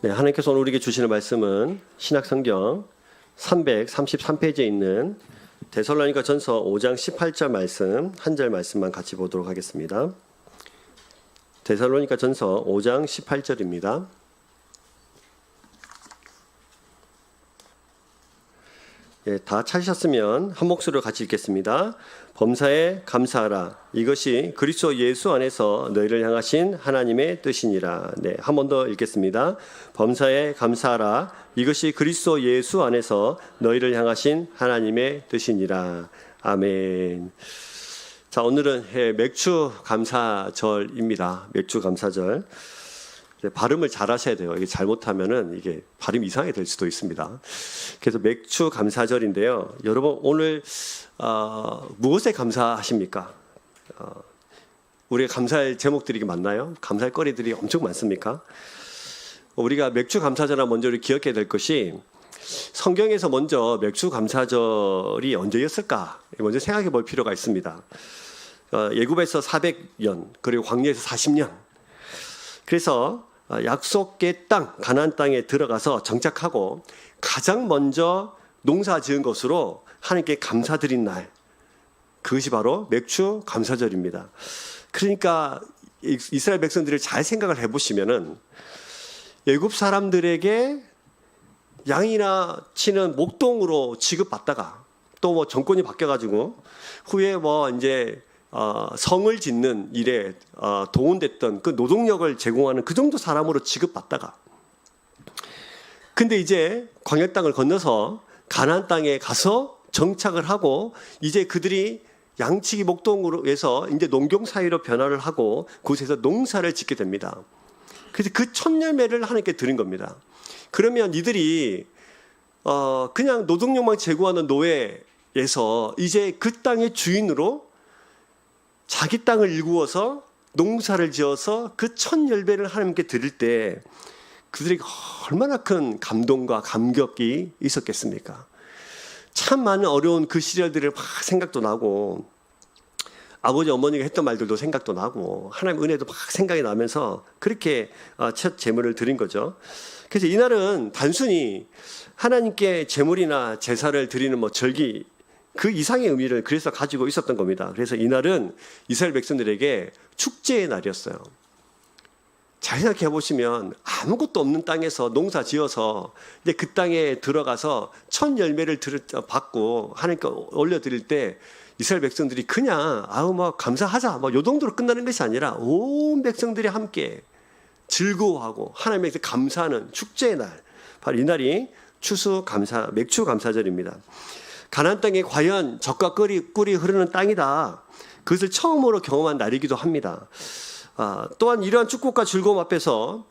네, 하나님께서 오늘 우리에게 주시는 말씀은 신약성경 333페이지에 있는 데살로니가 전서 5장 18절 말씀 한 절 말씀만 같이 보도록 하겠습니다. 데살로니가 전서 5장 18절입니다. 예, 다 찾으셨으면 한 목소리로 같이 읽겠습니다. 범사에 감사하라. 이것이 그리스도 예수 안에서 너희를 향하신 하나님의 뜻이니라. 네, 한 번 더 읽겠습니다. 범사에 감사하라. 이것이 그리스도 예수 안에서 너희를 향하신 하나님의 뜻이니라. 아멘. 자, 오늘은 맥주 감사절입니다. 맥주 감사절. 발음을 잘 하셔야 돼요. 이게 잘못하면은 이게 발음이 이상하게 될 수도 있습니다. 그래서 맥주 감사절인데요. 여러분 오늘 무엇에 감사하십니까? 우리가 감사할 제목들이 많나요? 감사할 거리들이 엄청 많습니까? 우리가 맥주 감사절을 먼저 우리 기억해야 될 것이 성경에서 먼저 맥주 감사절이 언제였을까? 먼저 생각해 볼 필요가 있습니다. 예굽에서 400년 그리고 광야에서 40년. 그래서 약속의 땅, 가나안 땅에 들어가서 정착하고 가장 먼저 농사 지은 것으로 하나님께 감사드린 날, 그것이 바로 맥주 감사절입니다. 그러니까 이스라엘 백성들을 잘 생각을 해보시면은 애굽 사람들에게 양이나 치는 목동으로 취급받다가 또 뭐 정권이 바뀌어가지고 후에 이제 성을 짓는 일에 동원됐던 그 노동력을 제공하는 그 정도 사람으로 취급받다가 근데 이제 광야 땅을 건너서 가나안 땅에 가서 정착을 하고 이제 그들이 양치기 목동으로 해서 이제 농경 사회로 변화를 하고 그곳에서 농사를 짓게 됩니다. 그래서 그 첫 열매를 하나님께 드린 겁니다. 그러면 이들이 그냥 노동력만 제공하는 노예에서 이제 그 땅의 주인으로 자기 땅을 일구어서 농사를 지어서 그 첫 열매를 하나님께 드릴 때 그들에게 얼마나 큰 감동과 감격이 있었겠습니까? 참 많은 어려운 그 시절들을 막 생각도 나고 아버지 어머니가 했던 말들도 생각도 나고 하나님의 은혜도 막 생각이 나면서 그렇게 첫 제물을 드린 거죠. 그래서 이날은 단순히 하나님께 제물이나 제사를 드리는 절기 그 이상의 의미를 그래서 가지고 있었던 겁니다. 그래서 이날은 이스라엘 백성들에게 축제의 날이었어요. 잘 생각해 보시면 아무것도 없는 땅에서 농사 지어서 이제 그 땅에 들어가서 첫 열매를 받고 하나님께 올려드릴 때 이스라엘 백성들이 그냥 감사하자 요 정도로 끝나는 것이 아니라 온 백성들이 함께 즐거워하고 하나님에게 감사하는 축제의 날, 바로 이날이 맥주 감사절입니다. 가나안 땅에 과연 젖과 꿀이 흐르는 땅이다. 그것을 처음으로 경험한 날이기도 합니다. 또한 이러한 축복과 즐거움 앞에서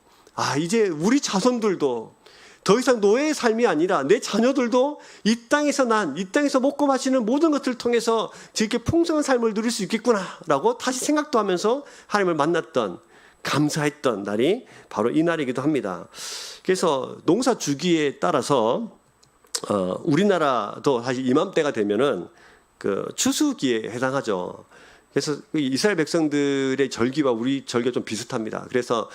이제 우리 자손들도 더 이상 노예의 삶이 아니라 내 자녀들도 이 땅에서 먹고 마시는 모든 것들을 통해서 이렇게 풍성한 삶을 누릴 수 있겠구나라고 다시 생각도 하면서 하나님을 만났던 감사했던 날이 바로 이 날이기도 합니다. 그래서 농사 주기에 따라서 우리나라도 사실 이맘때가 되면은 그 추수기에 해당하죠. 그래서 이스라엘 백성들의 절기와 우리 절기가 좀 비슷합니다. 그래서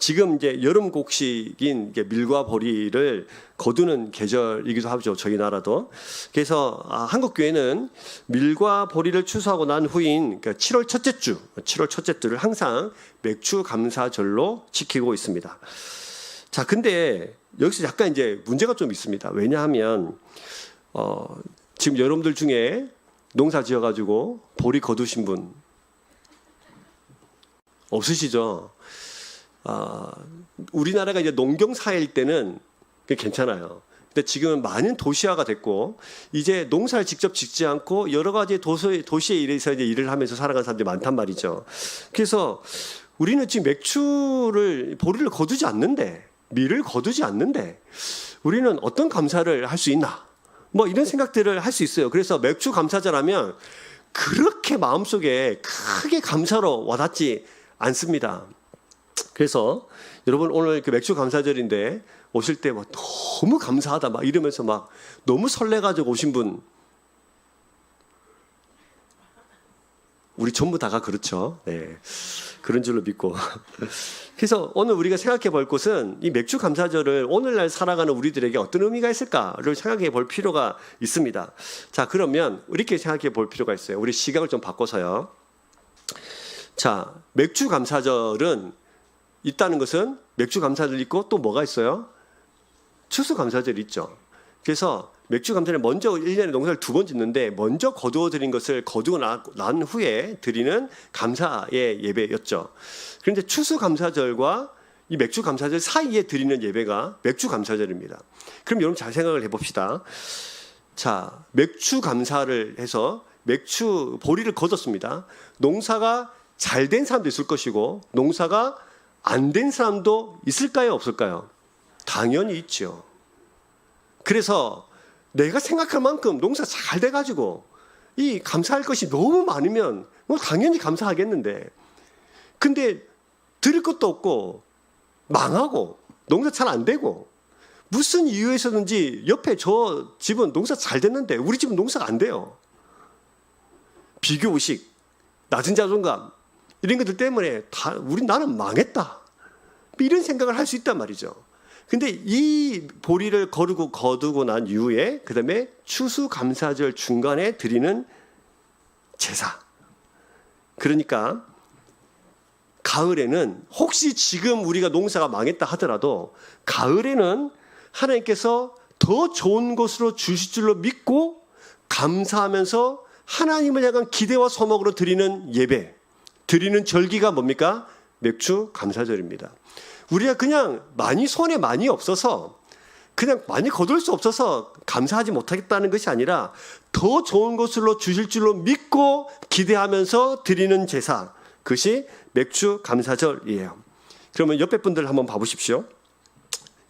지금 이제 여름 곡식인 밀과 보리를 거두는 계절이기도 하죠. 저희 나라도. 그래서 한국 교회는 밀과 보리를 추수하고 난 후인 7월 첫째 주를 항상 맥주 감사절로 지키고 있습니다. 자, 근데 여기서 약간 이제 문제가 좀 있습니다. 왜냐하면 지금 여러분들 중에 농사 지어가지고 보리 거두신 분 없으시죠? 우리나라가 이제 농경 사회일 때는 괜찮아요. 근데 지금은 많은 도시화가 됐고 이제 농사를 직접 짓지 않고 여러 가지 도시에 일해서 이제 일을 하면서 살아가는 사람들이 많단 말이죠. 그래서 우리는 지금 보리를 거두지 않는데, 밀을 거두지 않는데 우리는 어떤 감사를 할 수 있나? 이런 생각들을 할 수 있어요. 그래서 맥주 감사절 하면 그렇게 마음속에 크게 감사로 와닿지 않습니다. 그래서 여러분 오늘 그 맥주 감사절인데 오실 때 너무 감사하다 이러면서 너무 설레가지고 오신 분 우리 전부 다가 그렇죠. 네. 그런 줄로 믿고. 그래서 오늘 우리가 생각해 볼 것은 이 맥주 감사절을 오늘날 살아가는 우리들에게 어떤 의미가 있을까를 생각해 볼 필요가 있습니다. 자, 그러면 이렇게 생각해 볼 필요가 있어요. 우리 시각을 좀 바꿔서요. 자, 맥주 감사절은 있다는 것은 맥주 감사절 있고 또 뭐가 있어요? 추수 감사절이 있죠. 그래서 맥주 감사절에 먼저 1년에 농사를 2번 짓는데 먼저 거두어 드린 것을 거두어 난 후에 드리는 감사의 예배였죠. 그런데 추수 감사절과 이 맥주 감사절 사이에 드리는 예배가 맥주 감사절입니다. 그럼 여러분 잘 생각을 해봅시다. 자, 맥주 감사를 해서 맥주 보리를 거뒀습니다. 농사가 잘 된 사람도 있을 것이고 농사가 안 된 사람도 있을까요? 없을까요? 당연히 있죠. 그래서 내가 생각할 만큼 농사 잘 돼가지고 이 감사할 것이 너무 많으면 뭐 당연히 감사하겠는데, 근데 드릴 것도 없고 망하고 농사 잘 안 되고 무슨 이유에서든지 옆에 저 집은 농사 잘 됐는데 우리 집은 농사가 안 돼요. 비교의식, 낮은 자존감 이런 것들 때문에 나는 망했다, 이런 생각을 할 수 있단 말이죠. 근데 이 보리를 거두고 난 이후에 그 다음에 추수감사절 중간에 드리는 제사, 그러니까 가을에는 혹시 지금 우리가 농사가 망했다 하더라도 가을에는 하나님께서 더 좋은 것으로 주실 줄로 믿고 감사하면서 하나님을 향한 기대와 소망으로 드리는 예배, 드리는 절기가 뭡니까? 맥주 감사절입니다. 우리가 그냥 손에 많이 없어서 그냥 많이 거둘 수 없어서 감사하지 못하겠다는 것이 아니라 더 좋은 것으로 주실 줄로 믿고 기대하면서 드리는 제사, 그것이 맥주 감사절이에요. 그러면 옆에 분들 한번 봐보십시오.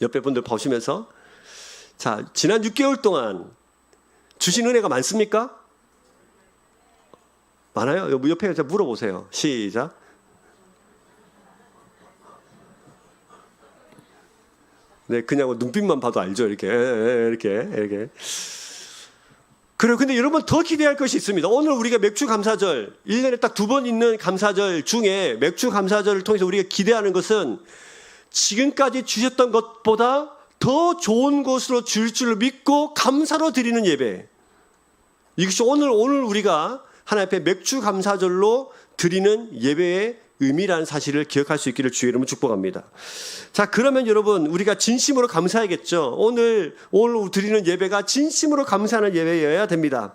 옆에 분들 보시면서, 자, 지난 6개월 동안 주신 은혜가 많습니까? 많아요? 옆에 물어보세요. 시작. 네, 그냥 눈빛만 봐도 알죠. 이렇게. 그래요. 근데 여러분 더 기대할 것이 있습니다. 오늘 우리가 맥주 감사절, 1년에 딱 2번 있는 감사절 중에 맥주 감사절을 통해서 우리가 기대하는 것은 지금까지 주셨던 것보다 더 좋은 것으로 줄 줄 믿고 감사로 드리는 예배. 이것이 오늘 우리가 하나님 앞에 맥주 감사절로 드리는 예배의 의미라는 사실을 기억할 수 있기를 주의 이름으로 축복합니다. 자, 그러면 여러분 우리가 진심으로 감사해야겠죠. 오늘 드리는 예배가 진심으로 감사하는 예배여야 됩니다.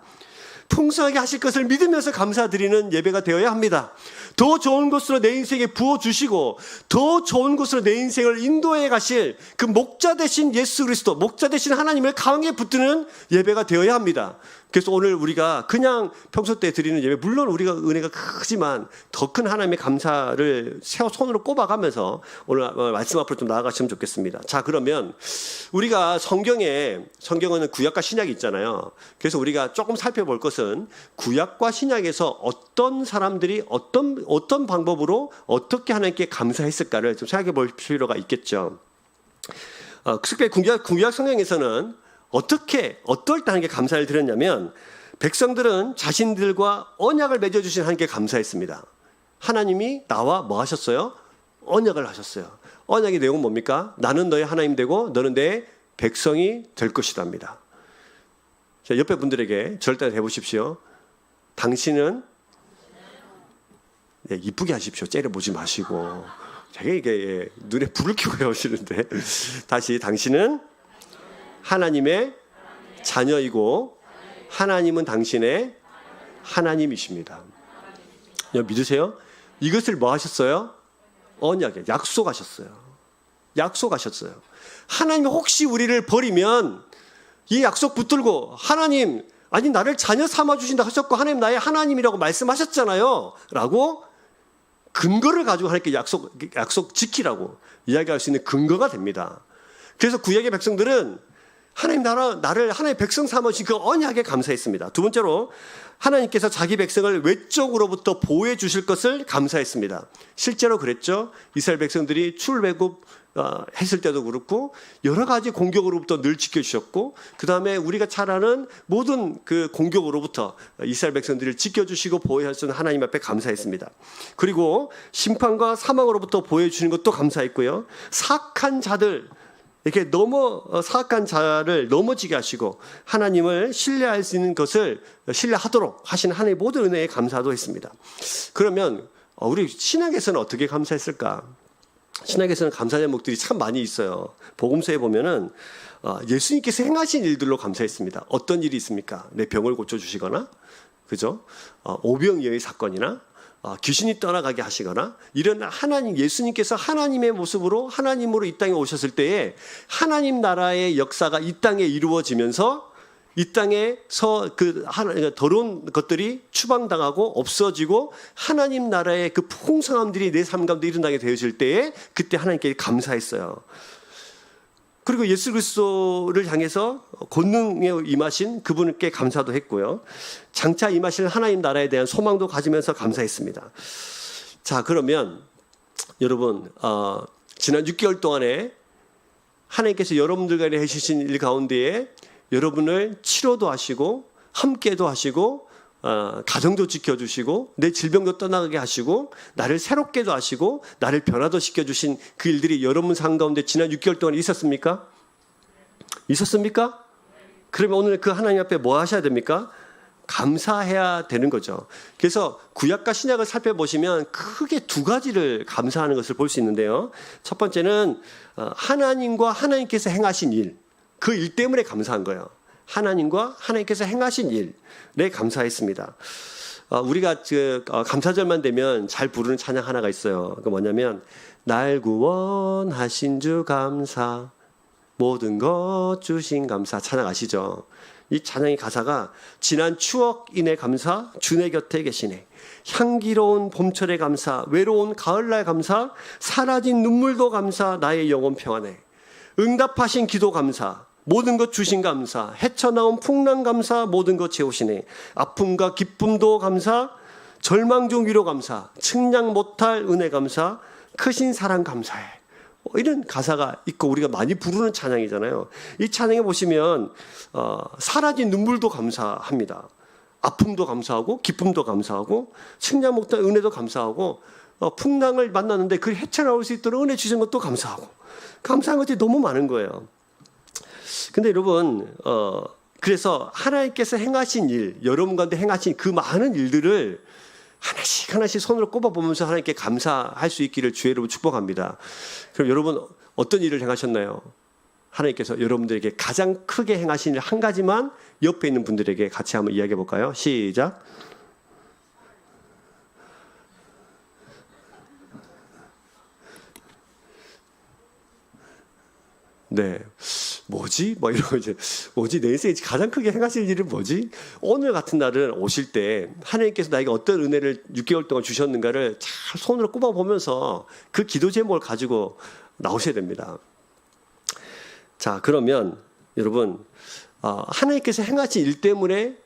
풍성하게 하실 것을 믿으면서 감사드리는 예배가 되어야 합니다. 더 좋은 것으로 내 인생에 부어주시고 더 좋은 것으로 내 인생을 인도해 가실 그 목자 되신 예수 그리스도, 목자 되신 하나님을 강하게 붙드는 예배가 되어야 합니다. 그래서 오늘 우리가 그냥 평소 때 드리는 예배, 물론 우리가 은혜가 크지만 더 큰 하나님의 감사를 손으로 꼽아가면서 오늘 말씀 앞으로 좀 나아가시면 좋겠습니다. 자, 그러면 우리가 성경은 구약과 신약이 있잖아요. 그래서 우리가 조금 살펴볼 것은 구약과 신약에서 어떤 사람들이 어떤 방법으로 어떻게 하나님께 감사했을까를 좀 생각해 볼 필요가 있겠죠. 특별히 구약 성경에서는 어떨 때 하나님께 감사를 드렸냐면, 백성들은 자신들과 언약을 맺어주신 하나님께 감사했습니다. 하나님이 나와 뭐 하셨어요? 언약을 하셨어요. 언약의 내용은 뭡니까? 나는 너의 하나님 되고 너는 내 백성이 될 것이랍니다. 자, 옆에 분들에게 절대 해보십시오. 당신은, 네, 이쁘게 하십시오. 째려보지 마시고. 되게 이게 눈에 불을 켜고 해오시는데 다시, 당신은 하나님의 자녀이고 하나님은 당신의 하나님이십니다. 믿으세요? 이것을 뭐 하셨어요? 언약에 약속하셨어요. 하나님이 혹시 우리를 버리면 이 약속 붙들고, 하나님, 아니 나를 자녀 삼아주신다 하셨고 하나님 나의 하나님이라고 말씀하셨잖아요 라고 근거를 가지고 하나님께 약속 지키라고 이야기할 수 있는 근거가 됩니다. 그래서 구약의 백성들은 하나님 나를 하나님의 백성 삼으신 그 언약에 감사했습니다. 두 번째로 하나님께서 자기 백성을 외적으로부터 보호해 주실 것을 감사했습니다. 실제로 그랬죠. 이스라엘 백성들이 출애굽 했을 때도 그렇고 여러 가지 공격으로부터 늘 지켜주셨고, 그 다음에 우리가 잘 아는 모든 그 공격으로부터 이스라엘 백성들을 지켜주시고 보호하시는 하나님 앞에 감사했습니다. 그리고 심판과 사망으로부터 보호해 주시는 것도 감사했고요. 사악한 자들, 이렇게 사악한 자를 넘어지게 하시고 하나님을 신뢰할 수 있는 것을 신뢰하도록 하신 하나님의 모든 은혜에 감사도 했습니다. 그러면 우리 신약에서는 어떻게 감사했을까? 신약에서는 감사 제목들이 참 많이 있어요. 복음서에 보면은 예수님께서 행하신 일들로 감사했습니다. 어떤 일이 있습니까? 내 병을 고쳐주시거나, 그죠? 오병이어의 사건이나 귀신이 떠나가게 하시거나, 이런 예수님께서 하나님의 모습으로 하나님으로 이 땅에 오셨을 때에 하나님 나라의 역사가 이 땅에 이루어지면서 이 땅에서 더러운 것들이 추방당하고 없어지고 하나님 나라의 그 풍성함들이 내 삶 가운데 일어나게 되어질 때에 그때 하나님께 감사했어요. 그리고 예수 그리스도를 향해서 권능에 임하신 그분께 감사도 했고요. 장차 임하실 하나님 나라에 대한 소망도 가지면서 감사했습니다. 자, 그러면 여러분, 지난 6개월 동안에 하나님께서 여러분들과 해주신 일 가운데에 여러분을 치료도 하시고 함께도 하시고 가정도 지켜주시고 내 질병도 떠나가게 하시고 나를 새롭게도 하시고 나를 변화도 시켜주신 그 일들이 여러분 삶 가운데 지난 6개월 동안 있었습니까? 있었습니까? 그러면 오늘 그 하나님 앞에 뭐 하셔야 됩니까? 감사해야 되는 거죠. 그래서 구약과 신약을 살펴보시면 크게 두 가지를 감사하는 것을 볼 수 있는데요. 첫 번째는 하나님과 하나님께서 행하신 일, 그 일 때문에 감사한 거예요. 하나님과 하나님께서 행하신 일에 감사했습니다. 우리가 감사절만 되면 잘 부르는 찬양 하나가 있어요. 그 뭐냐면 날 구원하신 주 감사, 모든 것 주신 감사. 찬양 아시죠? 이 찬양의 가사가 지난 추억인의 감사, 주 내 곁에 계시네, 향기로운 봄철의 감사, 외로운 가을날 감사, 사라진 눈물도 감사, 나의 영혼 평안해, 응답하신 기도 감사, 모든 것 주신 감사, 헤쳐나온 풍랑 감사, 모든 것 채우시네, 아픔과 기쁨도 감사, 절망 중 위로 감사, 측량 못할 은혜 감사, 크신 사랑 감사해. 이런 가사가 있고 우리가 많이 부르는 찬양이잖아요. 이 찬양에 보시면 사라진 눈물도 감사합니다. 아픔도 감사하고 기쁨도 감사하고 측량 못할 은혜도 감사하고 풍랑을 만났는데 그 헤쳐나올 수 있도록 은혜 주신 것도 감사하고, 감사한 것이 너무 많은 거예요. 근데 여러분, 그래서 하나님께서 행하신 일, 여러분 가운데 행하신 그 많은 일들을 하나씩 하나씩 손으로 꼽아보면서 하나님께 감사할 수 있기를 주의 이름으로 축복합니다. 그럼 여러분 어떤 일을 행하셨나요? 하나님께서 여러분들에게 가장 크게 행하신 일 한 가지만 옆에 있는 분들에게 같이 한번 이야기해 볼까요? 시작. 네, 뭐지? 뭐 이러고 이제 뭐지? 내 인생에 가장 크게 행하실 일은 뭐지? 오늘 같은 날은 오실 때 하나님께서 나에게 어떤 은혜를 6개월 동안 주셨는가를 잘 손으로 꼽아보면서 그 기도 제목을 가지고 나오셔야 됩니다. 자, 그러면 여러분, 하나님께서 행하신 일 때문에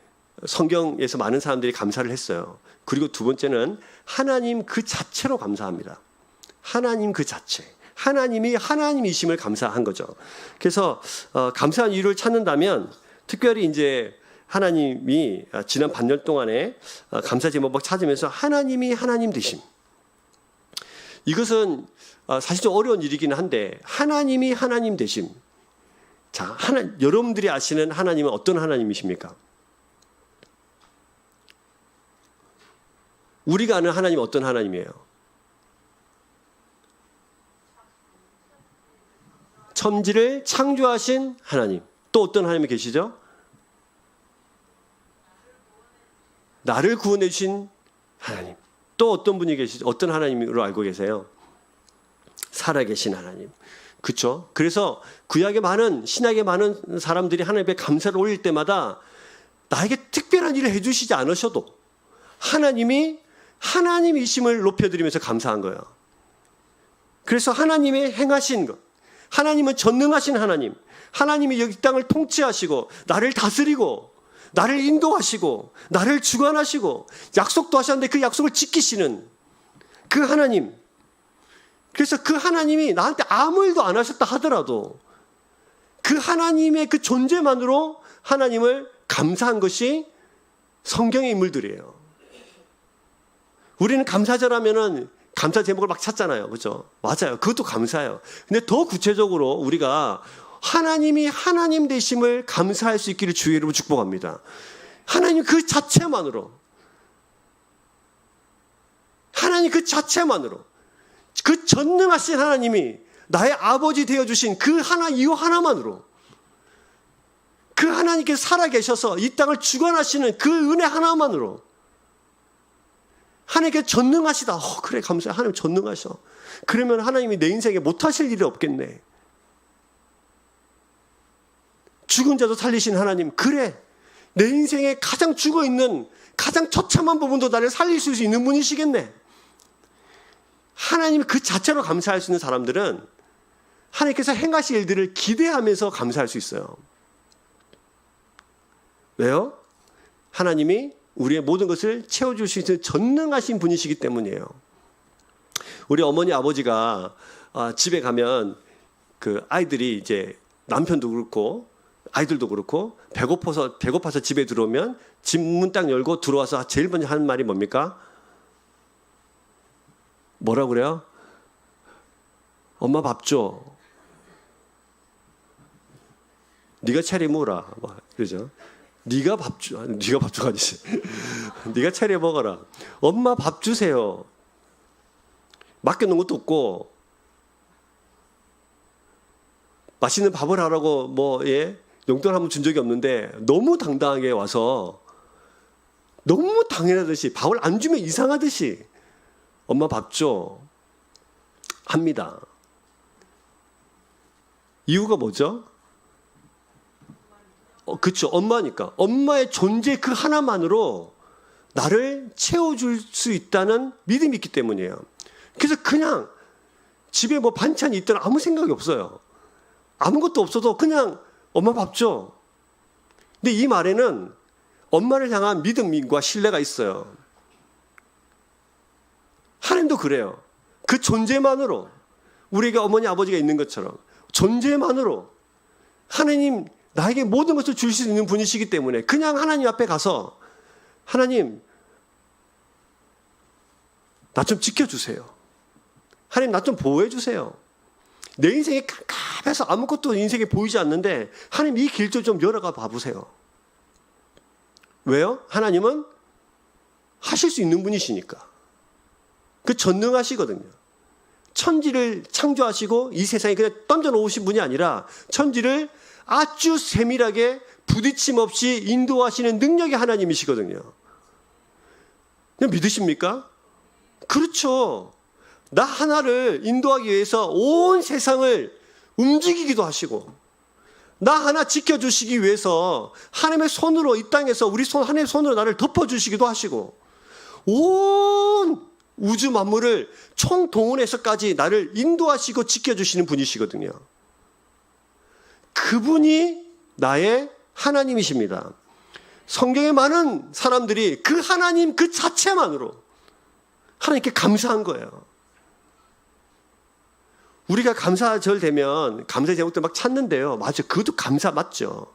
성경에서 많은 사람들이 감사를 했어요. 그리고 두 번째는 하나님 그 자체로 감사합니다. 하나님 그 자체. 하나님이 하나님이심을 감사한 거죠. 그래서 감사한 이유를 찾는다면 특별히 이제 하나님이 지난 반년 동안에 감사 제목을 찾으면서 하나님이 하나님 되심. 이것은 사실 좀 어려운 일이기는 한데 하나님이 하나님 되심. 자, 여러분들이 아시는 하나님은 어떤 하나님이십니까? 우리가 아는 하나님은 어떤 하나님이에요? 천지를 창조하신 하나님. 또 어떤 하나님이 계시죠? 나를 구원해 주신 하나님. 또 어떤 분이 계시죠? 어떤 하나님으로 알고 계세요? 살아계신 하나님. 그렇죠? 그래서 구약의 신약의 많은 사람들이 하나님 앞에 감사를 올릴 때마다 나에게 특별한 일을 해주시지 않으셔도 하나님이 하나님이심을 높여드리면서 감사한 거예요. 그래서 하나님의 행하신 것, 하나님은 전능하신 하나님, 하나님이 여기 땅을 통치하시고 나를 다스리고 나를 인도하시고 나를 주관하시고 약속도 하셨는데 그 약속을 지키시는 그 하나님. 그래서 그 하나님이 나한테 아무 일도 안 하셨다 하더라도 그 하나님의 그 존재만으로 하나님을 감사한 것이 성경의 인물들이에요. 우리는 감사절 하면은 감사 제목을 막 찾잖아요. 그죠? 맞아요. 그것도 감사해요. 근데 더 구체적으로 우리가 하나님이 하나님 되심을 감사할 수 있기를 주의 이름으로 축복합니다. 하나님 그 자체만으로, 하나님 그 자체만으로, 그 전능하신 하나님이 나의 아버지 되어주신 그 하나, 이유 하나만으로, 그 하나님께서 살아계셔서 이 땅을 주관하시는 그 은혜 하나만으로, 하나님께서 전능하시다. 그래, 감사해. 하나님 전능하셔. 그러면 하나님이 내 인생에 못하실 일이 없겠네. 죽은 자도 살리신 하나님, 그래. 내 인생에 가장 죽어있는 가장 처참한 부분도 나를 살릴 수 있는 분이시겠네. 하나님 그 자체로 감사할 수 있는 사람들은 하나님께서 행하실 일들을 기대하면서 감사할 수 있어요. 왜요? 하나님이 우리의 모든 것을 채워줄 수 있는 전능하신 분이시기 때문이에요. 우리 어머니 아버지가 집에 가면 그 아이들이 이제 남편도 그렇고 아이들도 그렇고 배고파서 집에 들어오면 집 문 딱 열고 들어와서 제일 먼저 하는 말이 뭡니까? 뭐라고 그래요? 엄마 밥 줘. 네가 차려 먹어라. 그러죠? 네가 밥 줘가 아니지. 네가 차려 먹어라. 엄마 밥 주세요. 맡겨놓은 것도 없고 맛있는 밥을 하라고 용돈 한번 준 적이 없는데 너무 당당하게 와서 너무 당연하듯이 밥을 안 주면 이상하듯이 엄마 밥 줘 합니다. 이유가 뭐죠? 그렇죠. 엄마니까. 엄마의 존재 그 하나만으로 나를 채워줄 수 있다는 믿음이 있기 때문이에요. 그래서 그냥 집에 뭐 반찬이 있더라 아무 생각이 없어요. 아무것도 없어도 그냥 엄마 밥 줘. 근데 이 말에는 엄마를 향한 믿음과 신뢰가 있어요. 하나님도 그래요. 그 존재만으로 우리에게 어머니 아버지가 있는 것처럼 존재만으로 하나님 나에게 모든 것을 줄 수 있는 분이시기 때문에 그냥 하나님 앞에 가서 하나님 나 좀 지켜주세요. 하나님 나 좀 보호해 주세요. 내 인생이 깝깝해서 아무것도 인생에 보이지 않는데 하나님 이 길 좀 열어가 봐보세요. 왜요? 하나님은 하실 수 있는 분이시니까. 그 전능하시거든요. 천지를 창조하시고 이 세상에 그냥 던져놓으신 분이 아니라 천지를 아주 세밀하게 부딪힘 없이 인도하시는 능력의 하나님이시거든요. 그냥 믿으십니까? 그렇죠. 나 하나를 인도하기 위해서 온 세상을 움직이기도 하시고 나 하나 지켜주시기 위해서 하나님의 손으로 이 땅에서 하나님의 손으로 나를 덮어주시기도 하시고 온 우주 만물을 총동원해서까지 나를 인도하시고 지켜주시는 분이시거든요. 그분이 나의 하나님이십니다. 성경에 많은 사람들이 그 하나님 그 자체만으로 하나님께 감사한 거예요. 우리가 감사절 되면 감사 제목들 막 찾는데요. 맞아. 그것도 감사 맞죠.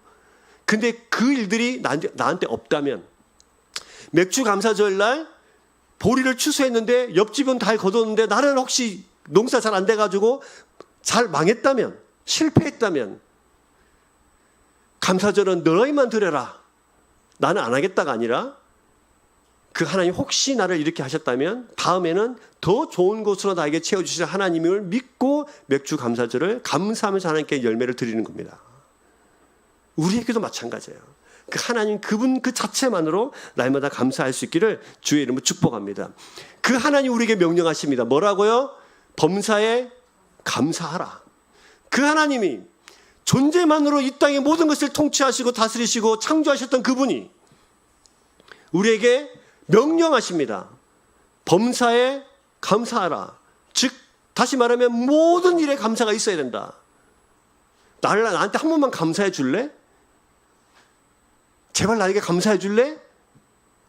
근데 그 일들이 나한테 없다면 맥주 감사절 날 보리를 추수했는데 옆집은 다 거뒀는데 나는 혹시 농사 잘 안 돼가지고 잘 망했다면 실패했다면 감사절은 너희만 드려라. 나는 안 하겠다가 아니라 그 하나님 혹시 나를 이렇게 하셨다면 다음에는 더 좋은 곳으로 나에게 채워주실 하나님을 믿고 맥주 감사절을 감사하면서 하나님께 열매를 드리는 겁니다. 우리에게도 마찬가지예요. 그 하나님 그분 그 자체만으로 날마다 감사할 수 있기를 주의 이름으로 축복합니다. 그 하나님 우리에게 명령하십니다. 뭐라고요? 범사에 감사하라. 그 하나님이 존재만으로 이 땅의 모든 것을 통치하시고 다스리시고 창조하셨던 그분이 우리에게 명령하십니다. 범사에 감사하라. 즉 다시 말하면 모든 일에 감사가 있어야 된다. 나한테 한 번만 감사해 줄래? 제발 나에게 감사해 줄래?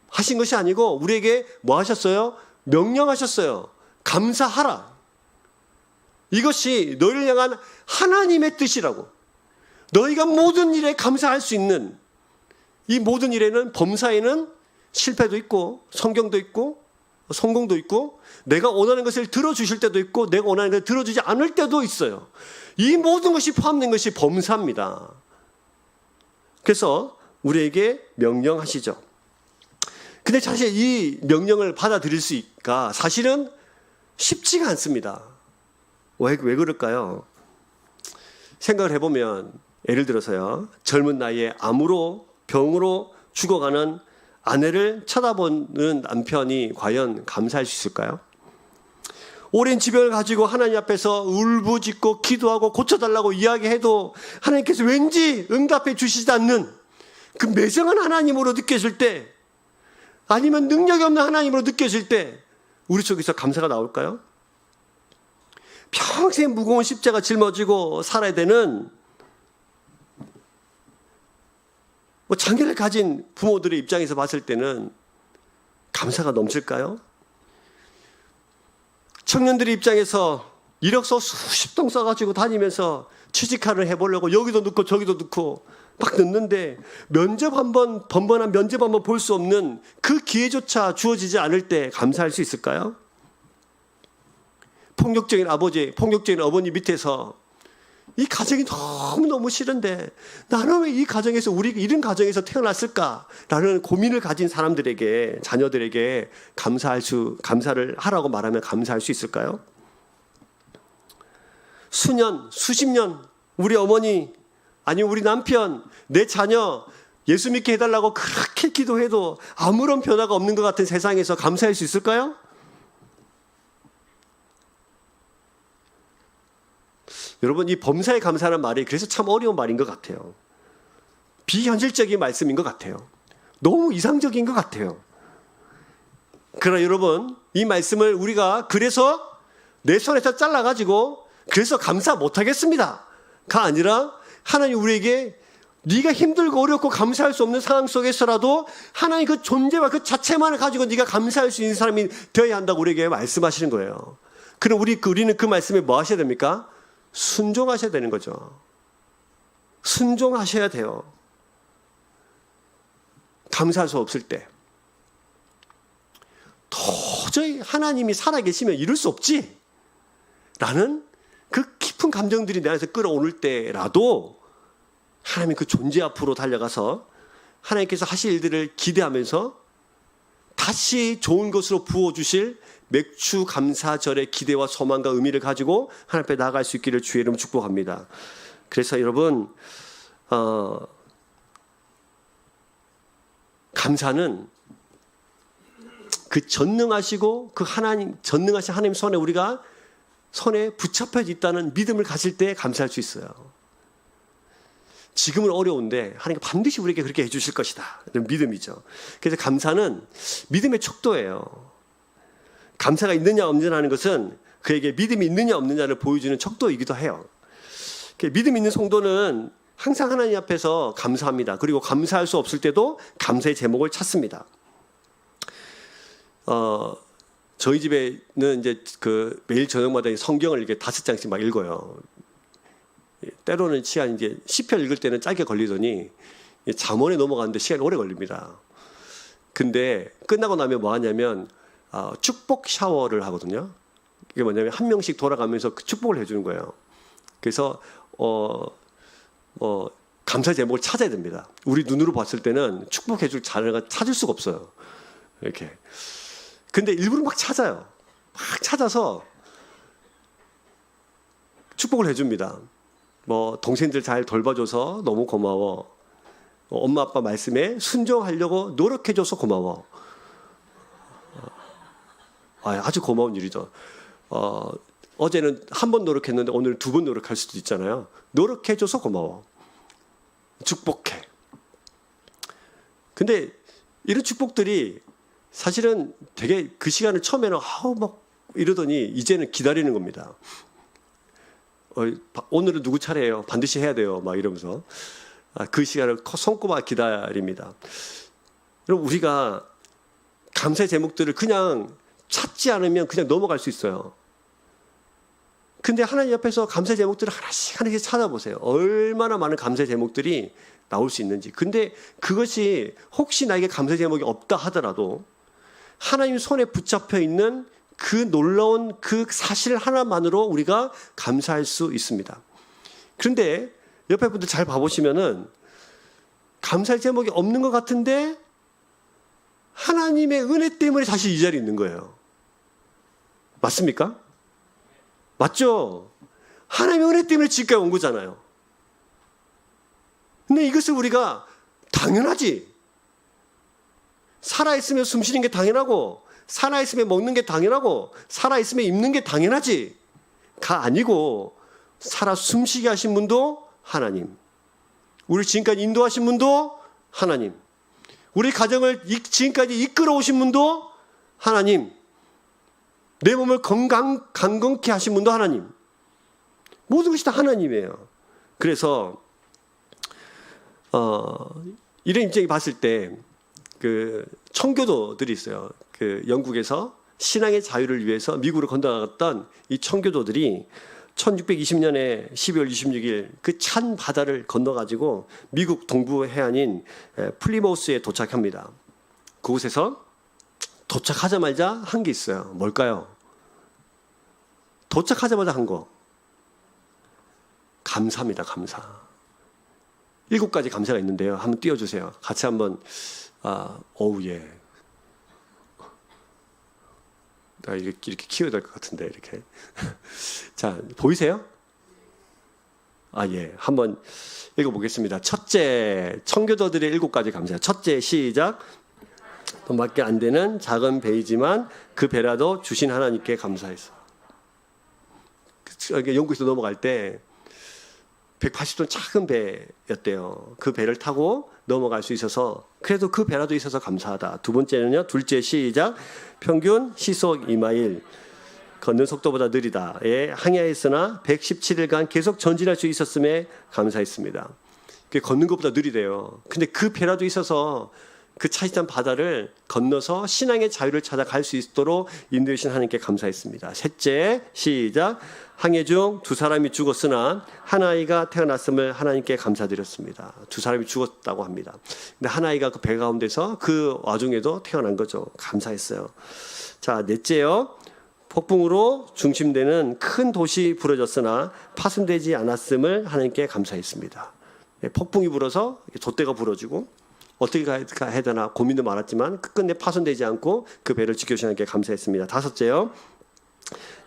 하신 것이 아니고 우리에게 뭐 하셨어요? 명령하셨어요. 감사하라. 이것이 너희를 향한 하나님의 뜻이라고. 너희가 모든 일에 감사할 수 있는, 이 모든 일에는 범사에는 실패도 있고 성경도 있고 성공도 있고 내가 원하는 것을 들어주실 때도 있고 내가 원하는 것을 들어주지 않을 때도 있어요. 이 모든 것이 포함된 것이 범사입니다. 그래서 우리에게 명령하시죠. 근데 사실 이 명령을 받아들일 수가 사실은 쉽지가 않습니다. 왜 그럴까요? 생각을 해보면 예를 들어서요, 젊은 나이에 암으로 병으로 죽어가는 아내를 쳐다보는 남편이 과연 감사할 수 있을까요? 오랜 지병을 가지고 하나님 앞에서 울부짖고 기도하고 고쳐달라고 이야기해도 하나님께서 왠지 응답해 주시지 않는 그 매정한 하나님으로 느껴질 때, 아니면 능력이 없는 하나님으로 느껴질 때 우리 속에서 감사가 나올까요? 평생 무거운 십자가 짊어지고 살아야 되는 장애를 가진 부모들의 입장에서 봤을 때는 감사가 넘칠까요? 청년들의 입장에서 이력서 수십 통 써가지고 다니면서 취직활을 해보려고 여기도 넣고 저기도 넣고 막 넣는데 번번한 면접 한번 볼 수 없는 그 기회조차 주어지지 않을 때 감사할 수 있을까요? 폭력적인 아버지, 폭력적인 어머니 밑에서 이 가정이 너무너무 싫은데 나는 왜 이 가정에서, 우리 이런 가정에서 태어났을까라는 고민을 가진 사람들에게, 자녀들에게 감사를 하라고 말하면 감사할 수 있을까요? 수년, 수십 년 우리 어머니, 아니면 우리 남편, 내 자녀 예수 믿게 해달라고 그렇게 기도해도 아무런 변화가 없는 것 같은 세상에서 감사할 수 있을까요? 여러분, 이 범사에 감사하는 말이 그래서 참 어려운 말인 것 같아요. 비현실적인 말씀인 것 같아요. 너무 이상적인 것 같아요. 그러나 여러분, 이 말씀을 우리가 그래서 내 손에서 잘라가지고 그래서 감사 못하겠습니다 가 아니라, 하나님 우리에게 네가 힘들고 어렵고 감사할 수 없는 상황 속에서라도 하나님 그 존재와 그 자체만을 가지고 네가 감사할 수 있는 사람이 되어야 한다고 우리에게 말씀하시는 거예요. 그럼 우리는 그 말씀에 뭐 하셔야 됩니까? 순종하셔야 되는 거죠. 순종하셔야 돼요. 감사할 수 없을 때. 도저히 하나님이 살아계시면 이룰 수 없지 라는 그 깊은 감정들이 내 안에서 끌어오를 때라도 하나님이 그 존재 앞으로 달려가서 하나님께서 하실 일들을 기대하면서 다시 좋은 것으로 부어주실 맥주 감사절의 기대와 소망과 의미를 가지고 하나님 앞에 나아갈 수 있기를 주의 이름으로 축복합니다. 그래서 여러분, 감사는 그 전능하시고 그 전능하신 하나님 손에 우리가 손에 붙잡혀 있다는 믿음을 가질 때 감사할 수 있어요. 지금은 어려운데 하나님께 반드시 우리에게 그렇게 해주실 것이다. 이런 믿음이죠. 그래서 감사는 믿음의 척도예요. 감사가 있느냐 없느냐 하는 것은 그에게 믿음이 있느냐 없느냐를 보여주는 척도이기도 해요. 믿음 있는 성도는 항상 하나님 앞에서 감사합니다. 그리고 감사할 수 없을 때도 감사의 제목을 찾습니다. 저희 집에는 이제 그 매일 저녁마다 성경을 이렇게 5장씩 막 읽어요. 때로는 시간 이제 시편 읽을 때는 짧게 걸리더니 잠언에 넘어가는데 시간이 오래 걸립니다. 근데 끝나고 나면 뭐 하냐면 축복 샤워를 하거든요. 이게 뭐냐면 한 명씩 돌아가면서 그 축복을 해주는 거예요. 그래서 감사 제목을 찾아야 됩니다. 우리 눈으로 봤을 때는 축복해줄 자녀가 찾을 수가 없어요. 이렇게. 근데 일부러 막 찾아요. 막 찾아서 축복을 해줍니다. 동생들 잘 돌봐줘서 너무 고마워. 엄마 아빠 말씀에 순종하려고 노력해줘서 고마워. 아주 고마운 일이죠. 어제는 한 번 노력했는데 오늘 2번 노력할 수도 있잖아요. 노력해줘서 고마워. 축복해. 근데 이런 축복들이 사실은 되게 그 시간을 처음에는 막 이러더니 이제는 기다리는 겁니다. 오늘은 누구 차례예요? 반드시 해야 돼요. 막 이러면서 그 시간을 손꼽아 기다립니다. 여러분, 우리가 감사의 제목들을 그냥 찾지 않으면 그냥 넘어갈 수 있어요. 근데 하나님 앞에서 감사의 제목들을 하나씩 하나씩 찾아보세요. 얼마나 많은 감사의 제목들이 나올 수 있는지. 근데 그것이 혹시 나에게 감사의 제목이 없다 하더라도 하나님 손에 붙잡혀 있는 그 놀라운 그 사실 하나만으로 우리가 감사할 수 있습니다. 그런데 옆에 분들 잘 봐보시면은 감사의 제목이 없는 것 같은데 하나님의 은혜 때문에 사실 이 자리에 있는 거예요. 맞습니까? 맞죠? 하나님의 은혜 때문에 지금까지 온 거잖아요. 근데 이것을 우리가 당연하지. 살아있으면 숨 쉬는 게 당연하고, 살아있으면 먹는 게 당연하고, 살아있으면 입는 게 당연하지. 가 아니고, 살아 숨쉬게 하신 분도 하나님. 우리 지금까지 인도하신 분도 하나님. 우리 가정을 지금까지 이끌어 오신 분도 하나님. 내 몸을 강건케 하신 분도 하나님. 모든 것이 다 하나님이에요. 그래서 이런 입장이 봤을 때 그 청교도들이 있어요. 그 영국에서 신앙의 자유를 위해서 미국으로 건너갔던 이 청교도들이 1620년에 12월 26일 그 찬 바다를 건너가지고 미국 동부 해안인 플리모스에 도착합니다. 그곳에서 도착하자마자 한 게 있어요. 뭘까요? 도착하자마자 한 거. 감사입니다. 감사. 7가지 감사가 있는데요. 한번 띄워주세요. 같이 한번 예. 이렇게 키워야 될 것 같은데 이렇게. 자, 보이세요? 예. 한번 읽어보겠습니다. 첫째, 청교도들의 7가지 감사. 첫째, 시작. 돈밖에 안 되는 작은 배이지만 그 배라도 주신 하나님께 감사했어. 영국에서 넘어갈 때 180톤 작은 배였대요. 그 배를 타고 넘어갈 수 있어서 그래도 그 배라도 있어서 감사하다. 두 번째는요. 둘째, 시작. 평균 시속 2마일. 걷는 속도보다 느리다. 항해했으나 117일간 계속 전진할 수 있었음에 감사했습니다. 걷는 것보다 느리대요. 근데 그 배라도 있어서 그 차지한 바다를 건너서 신앙의 자유를 찾아갈 수 있도록 인도하신 하나님께 감사했습니다. 셋째, 시작. 항해 중 2사람이 죽었으나 한 아이가 태어났음을 하나님께 감사드렸습니다. 2사람이 죽었다고 합니다. 근데 한 아이가 그 배 가운데서 그 와중에도 태어난 거죠. 감사했어요. 자, 넷째요. 폭풍으로 중심되는 큰 도시 부러졌으나 파손되지 않았음을 하나님께 감사했습니다. 폭풍이 불어서 돛대가 부러지고 어떻게 해야 되나 고민도 많았지만 끝끝내 파손되지 않고 그 배를 지켜주신 하나님께 감사했습니다. 다섯째요.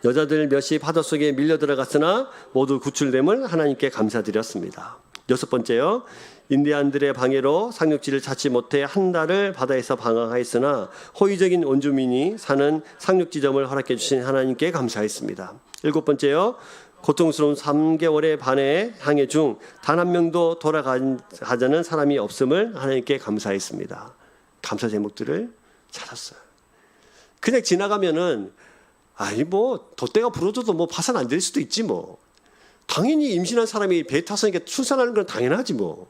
여자들 몇이 바닷속에 밀려 들어갔으나 모두 구출됨을 하나님께 감사드렸습니다. 여섯 번째요. 인디안들의 방해로 상륙지를 찾지 못해 한 달을 바다에서 방황하였으나 호의적인 원주민이 사는 상륙지점을 허락해 주신 하나님께 감사했습니다. 일곱 번째요. 고통스러운 3개월의 반의 항해 중 단 한 명도 돌아가자는 사람이 없음을 하나님께 감사했습니다. 감사 제목들을 찾았어요. 그냥 지나가면은 돛대가 부러져도 파산 안 될 수도 있지 뭐. 당연히 임신한 사람이 배 탔으니까 출산하는 건 당연하지 뭐.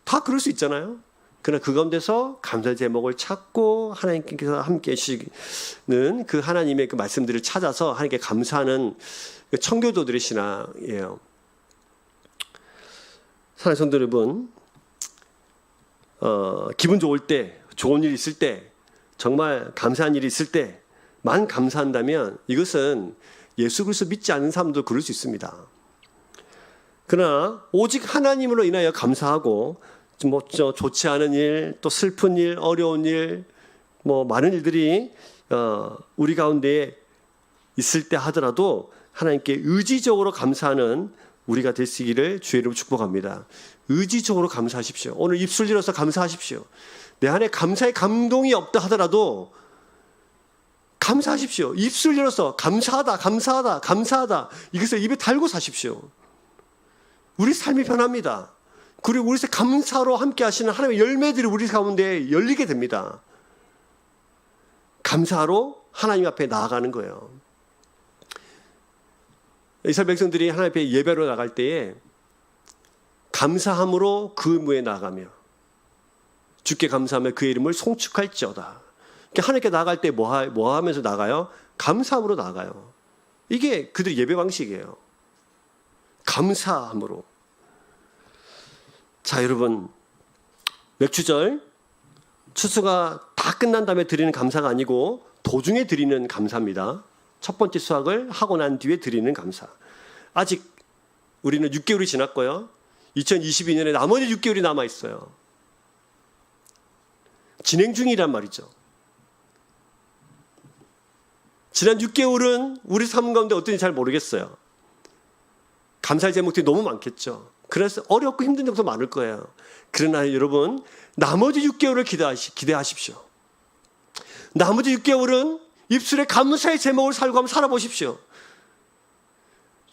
다 그럴 수 있잖아요. 그러나 그 가운데서 감사 제목을 찾고 하나님께서 함께 해주시는 그 하나님의 그 말씀들을 찾아서 하나님께 감사하는 청교도들의 신앙이에요. 사랑하는 성도 여러분, 기분 좋을 때, 좋은 일 있을 때, 정말 감사한 일이 있을 때만 감사한다면 이것은 예수 그리스도 믿지 않는 사람도 그럴 수 있습니다. 그러나 오직 하나님으로 인하여 감사하고 좋지 않은 일, 또 슬픈 일, 어려운 일, 많은 일들이 우리 가운데 있을 때 하더라도 하나님께 의지적으로 감사하는 우리가 되시기를 주의 이름으로 축복합니다. 의지적으로 감사하십시오. 오늘 입술 열어서 감사하십시오. 내 안에 감사의 감동이 없다 하더라도 감사하십시오. 입술 열어서 감사하다, 감사하다, 감사하다. 이것을 입에 달고 사십시오. 우리 삶이 변합니다. 그리고 우리 감사로 함께 하시는 하나님의 열매들이 우리 가운데 열리게 됩니다. 감사로 하나님 앞에 나아가는 거예요. 이스라엘 백성들이 하나님 앞에 예배로 나갈 때에 감사함으로 그 의무에 나가며 주께 감사하며 그의 이름을 송축할지어다. 그러니까 하나님께 나갈 때 뭐 하면서 나가요? 감사함으로 나가요. 이게 그들의 예배 방식이에요. 감사함으로. 자, 여러분, 맥주절 추수가 다 끝난 다음에 드리는 감사가 아니고 도중에 드리는 감사입니다. 첫 번째 수확을 하고 난 뒤에 드리는 감사. 아직 우리는 6개월이 지났고요. 2022년에 나머지 6개월이 남아 있어요. 진행 중이란 말이죠. 지난 6개월은 우리 삶 가운데 어떤지 잘 모르겠어요. 감사할 제목들이 너무 많겠죠. 그래서 어렵고 힘든 점도 많을 거예요. 그러나 여러분, 나머지 6개월을 기대하십시오. 나머지 6개월은 입술에 감사의 제목을 살고 한번 살아보십시오.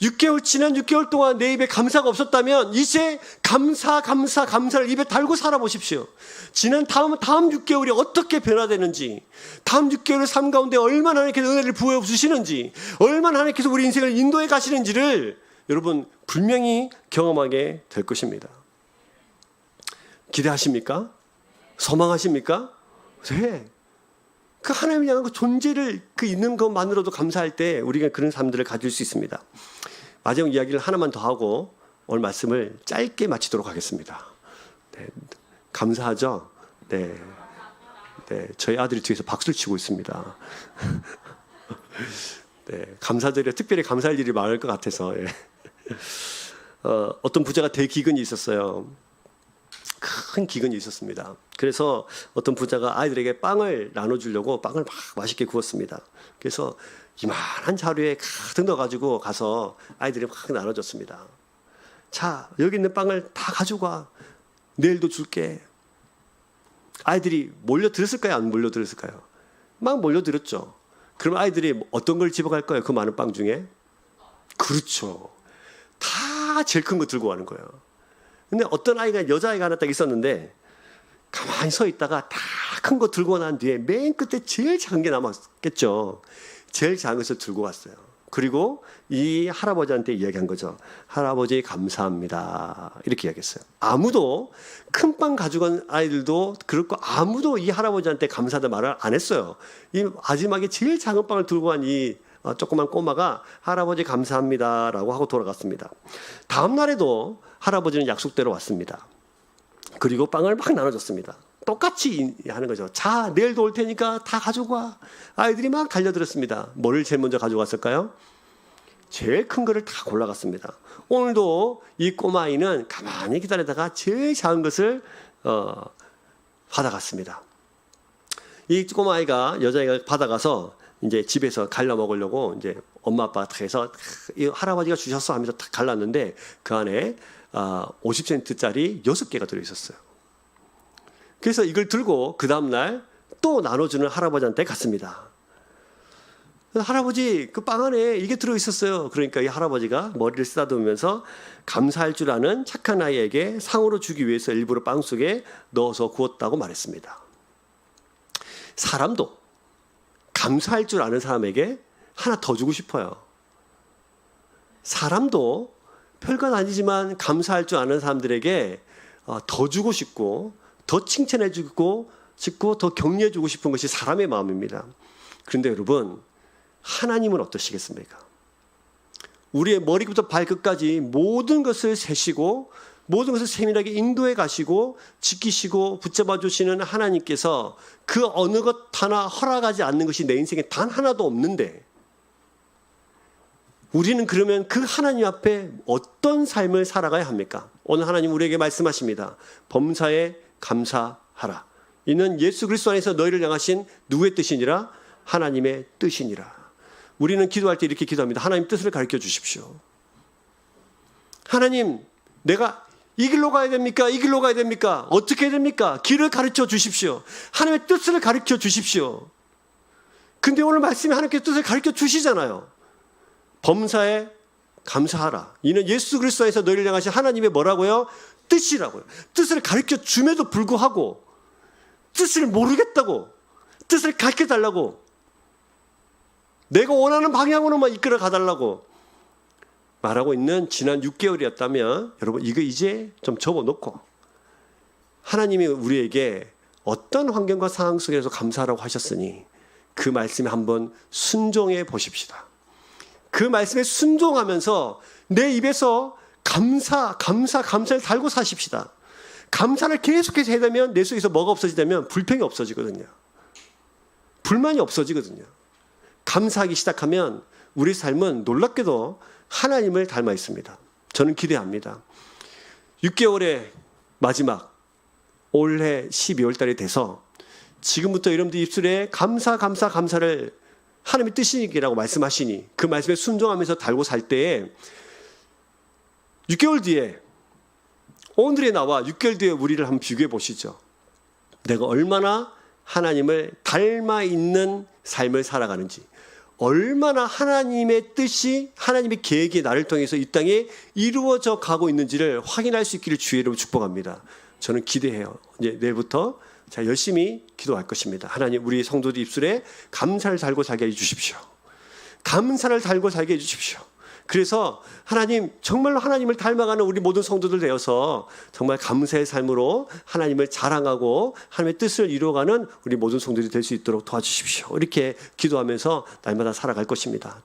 6개월, 지난 6개월 동안 내 입에 감사가 없었다면 이제 감사를 입에 달고 살아보십시오. 지난 다음 6개월이 어떻게 변화되는지, 다음 6개월의 삶 가운데 얼마나 하나님께서 은혜를 부어 주시는지, 얼마나 하나님께서 우리 인생을 인도해 가시는지를 여러분 분명히 경험하게 될 것입니다. 기대하십니까? 소망하십니까? 네. 그 하나님을 향한 그 존재를 그 있는 것만으로도 감사할 때 우리가 그런 삶들을 가질 수 있습니다. 마지막 이야기를 하나만 더 하고 오늘 말씀을 짧게 마치도록 하겠습니다. 네, 감사하죠? 네. 네, 저희 아들이 뒤에서 박수를 치고 있습니다. 네, 감사절에 특별히 감사할 일이 많을 것 같아서. 예. 어떤 부자가 대기근이 있었어요. 큰 기근이 있었습니다. 그래서 어떤 부자가 아이들에게 빵을 나눠주려고 빵을 막 맛있게 구웠습니다. 그래서 이만한 자루에 가득 넣어가지고 가서 아이들이 막 나눠줬습니다. 자, 여기 있는 빵을 다 가져가. 내일도 줄게. 아이들이 몰려들었을까요? 안 몰려들었을까요? 막 몰려들었죠. 그럼 아이들이 어떤 걸 집어갈 거예요? 그 많은 빵 중에? 그렇죠. 다 제일 큰 거 들고 가는 거예요. 근데 어떤 아이가, 여자아이가 하나 딱 있었는데 가만히 서 있다가 다 큰 거 들고 난 뒤에 맨 끝에 제일 작은 게 남았겠죠. 제일 작은 것을 들고 갔어요. 그리고 이 할아버지한테 이야기한 거죠. 할아버지 감사합니다. 이렇게 이야기했어요. 아무도 큰 빵 가져간 아이들도 그렇고 아무도 이 할아버지한테 감사하다 말을 안 했어요. 이 마지막에 제일 작은 빵을 들고 간 이 조그만 꼬마가 할아버지 감사합니다라고 하고 돌아갔습니다. 다음 날에도 할아버지는 약속대로 왔습니다. 그리고 빵을 막 나눠줬습니다. 똑같이 하는 거죠. 자, 내일도 올 테니까 다 가져가. 아이들이 막 달려들었습니다. 뭘 제일 먼저 가져갔을까요? 제일 큰 거를 다 골라갔습니다. 오늘도 이 꼬마아이는 가만히 기다리다가 제일 작은 것을 받아갔습니다. 이 꼬마아이가, 여자아이가 받아가서 이제 집에서 갈라 먹으려고 이제 엄마 아빠한테 해서 이 할아버지가 주셨어 하면서 딱 갈랐는데 그 안에 50센트짜리 6개가 들어있었어요. 그래서 이걸 들고 그 다음날 또 나눠주는 할아버지한테 갔습니다. 할아버지, 그 빵 안에 이게 들어있었어요. 그러니까 이 할아버지가 머리를 쓰다듬으면서 감사할 줄 아는 착한 아이에게 상으로 주기 위해서 일부러 빵 속에 넣어서 구웠다고 말했습니다. 사람도 감사할 줄 아는 사람에게 하나 더 주고 싶어요. 사람도 별건 아니지만 감사할 줄 아는 사람들에게 더 주고 싶고 더 칭찬해 주고 싶고 더 격려해 주고 싶은 것이 사람의 마음입니다. 그런데 여러분, 하나님은 어떠시겠습니까? 우리의 머리부터 발끝까지 모든 것을 세시고 모든 것을 세밀하게 인도해 가시고 지키시고 붙잡아 주시는 하나님께서 그 어느 것 하나 허락하지 않는 것이 내 인생에 단 하나도 없는데 우리는 그러면 그 하나님 앞에 어떤 삶을 살아가야 합니까? 오늘 하나님 우리에게 말씀하십니다. 범사에 감사하라. 이는 예수 그리스도 안에서 너희를 향하신 누구의 뜻이니라? 하나님의 뜻이니라. 우리는 기도할 때 이렇게 기도합니다. 하나님 뜻을 가르쳐 주십시오. 하나님, 내가 이 길로 가야 됩니까? 이 길로 가야 됩니까? 어떻게 해야 됩니까? 길을 가르쳐 주십시오. 하나님의 뜻을 가르쳐 주십시오. 근데 오늘 말씀에 하나님께서 뜻을 가르쳐 주시잖아요. 범사에 감사하라. 이는 예수 그리스도 안에서 너희를 향하신 하나님의 뭐라고요? 뜻이라고요. 뜻을 가르쳐 줌에도 불구하고 뜻을 모르겠다고, 뜻을 가르쳐 달라고, 내가 원하는 방향으로만 이끌어 가달라고 말하고 있는 지난 6개월이었다면 여러분 이거 이제 좀 접어놓고 하나님이 우리에게 어떤 환경과 상황 속에서 감사하라고 하셨으니 그 말씀에 한번 순종해 보십시다. 그 말씀에 순종하면서 내 입에서 감사를 달고 사십시다. 감사를 계속해서 해야 되면 내 속에서 뭐가 없어지냐면 불평이 없어지거든요. 불만이 없어지거든요. 감사하기 시작하면 우리 삶은 놀랍게도 하나님을 닮아 있습니다. 저는 기대합니다. 6개월의 마지막 올해 12월 달이 돼서 지금부터 여러분들 입술에 감사를 하나님의 뜻이라고 말씀하시니 그 말씀에 순종하면서 달고 살 때에 6개월 뒤에 오늘의 나와 6개월 뒤에 우리를 한번 비교해 보시죠. 내가 얼마나 하나님을 닮아 있는 삶을 살아가는지, 얼마나 하나님의 뜻이 하나님의 계획이 나를 통해서 이 땅에 이루어져 가고 있는지를 확인할 수 있기를 주의 이름으로 축복합니다. 저는 기대해요. 이제 내일부터 자 열심히 기도할 것입니다. 하나님 우리 성도들 입술에 감사를 달고 살게 해주십시오. 감사를 달고 살게 해주십시오. 그래서 하나님 정말로 하나님을 닮아가는 우리 모든 성도들 되어서 정말 감사의 삶으로 하나님을 자랑하고 하나님의 뜻을 이루어가는 우리 모든 성도들이 될 수 있도록 도와주십시오. 이렇게 기도하면서 날마다 살아갈 것입니다.